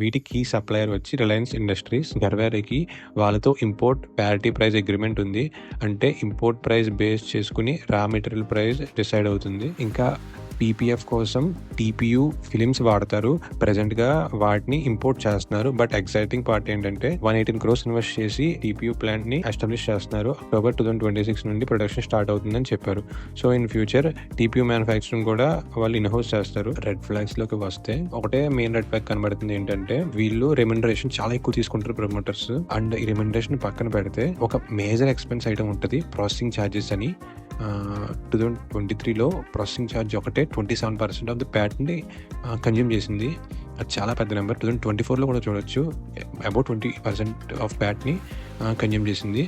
వీటికి సప్లయర్ వచ్చి Reliance industries. గర్వారేకి వాళ్ళతో ఇంపోర్ట్ ప్యారిటీ ప్రైస్ అగ్రిమెంట్ ఉంది. అంటే ఇంపోర్ట్ ప్రైస్ బేస్ చేసుకుని రా మెటీరియల్ ప్రైస్ డిసైడ్ అవుతుంది. ఇంకా పీపీఎఫ్ కోసం టీపీయూ ఫిలిమ్స్ వాడతారు. ప్రెసెంట్ గా వాటిని ఇంపోర్ట్ చేస్తున్నారు. బట్ ఎక్సైటింగ్ పార్ట్ ఏంటంటే 118 crores ఇన్వెస్ట్ చేసి టీపీయూ ప్లాంట్ ని ఎస్టాబ్లిష్ చేస్తున్నారు. October 2026 నుండి ప్రొడక్షన్ స్టార్ట్ అవుతుందని చెప్పారు. So in future TPU manufacturing కూడా వాళ్ళు ఇన్హౌస్ చేస్తారు. రెడ్ ఫ్లాగ్స్ లోకి వస్తే ఒకటే మెయిన్ రెడ్ ఫ్లాగ్ కనబడుతుంది ఏంటంటే వీళ్ళు రెమ్యునరేషన్ చాలా ఎక్కువ తీసుకుంటారు ప్రమోటర్స్. అండ్ ఈ రెమ్యునరేషన్ పక్కన పెడితే ఒక మేజర్ ఎక్స్పెన్స్ ఐటమ్ ఉంటుంది ప్రాసెసింగ్ ఛార్జెస్ అని. 2023లో ప్రాసెసింగ్ ఛార్జ్ ఒకటే 27% ఆఫ్ ది ప్యాట్ని కన్జ్యూమ్ చేసింది. అది చాలా పెద్ద నెంబర్. 2024లో కూడా చూడొచ్చు, అబౌట్ 20% ఆఫ్ ప్యాట్ని కన్జ్యూమ్ చేసింది.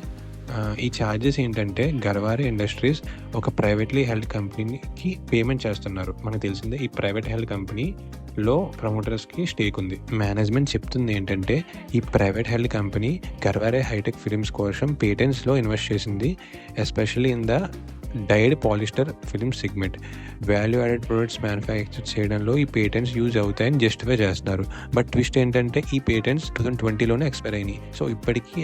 ఈ ఛార్జెస్ ఏంటంటే గర్వారే ఇండస్ట్రీస్ ఒక ప్రైవేట్లీ హెల్డ్ కంపెనీకి పేమెంట్ చేస్తున్నారు. మనకు తెలిసిందే ఈ ప్రైవేట్ హెల్డ్ కంపెనీలో ప్రమోటర్స్కి స్టేక్ ఉంది. మేనేజ్మెంట్ చెప్తుంది ఏంటంటే ఈ private held company Garware Hitech Films కోసం పేటెంట్స్లో ఇన్వెస్ట్ చేసింది. Especially in the dyed polyester film segment. Value added products manufacture చేయడంలో ఈ పేటెంట్స్ యూజ్ అవుతాయని జస్టిఫై చేస్తున్నారు. బట్ ట్విస్ట్ ఏంటంటే ఈ పేటెంట్స్ 2020లోనే ఎక్స్పైర్ అయినాయి. సో ఇప్పటికీ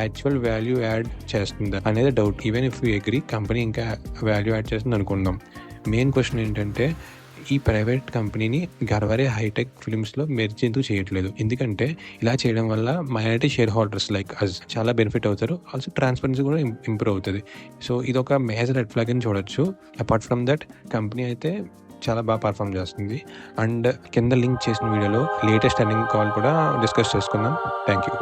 యాక్చువల్ వాల్యూ యాడ్ చేస్తుందా అనేది doubt. Even if you agree company ఇంకా వాల్యూ యాడ్ చేస్తుంది అనుకుందాం. మెయిన్ క్వశ్చన్ ఏంటంటే ఈ ప్రైవేట్ కంపెనీని గర్వారే హైటెక్ ఫిలిమ్స్లో మెర్జ్ ఎందుకు చేయట్లేదు? ఎందుకంటే ఇలా చేయడం వల్ల minority share holders like us చాలా బెనిఫిట్ అవుతారు. ఆల్సో ట్రాన్స్పరెన్సీ కూడా ఇంప్రూవ్ అవుతుంది. సో ఇది ఒక మేజర్ రెడ్ ఫ్లాగ్ అని చూడొచ్చు. అపార్ట్ ఫ్రమ్ దట్ కంపెనీ అయితే చాలా బాగా పర్ఫామ్ చేస్తుంది. అండ్ కింద లింక్ చేసిన వీడియోలో లేటెస్ట్ ఎర్నింగ్ కాల్ కూడా డిస్కస్ చేసుకుందాం. Thank you.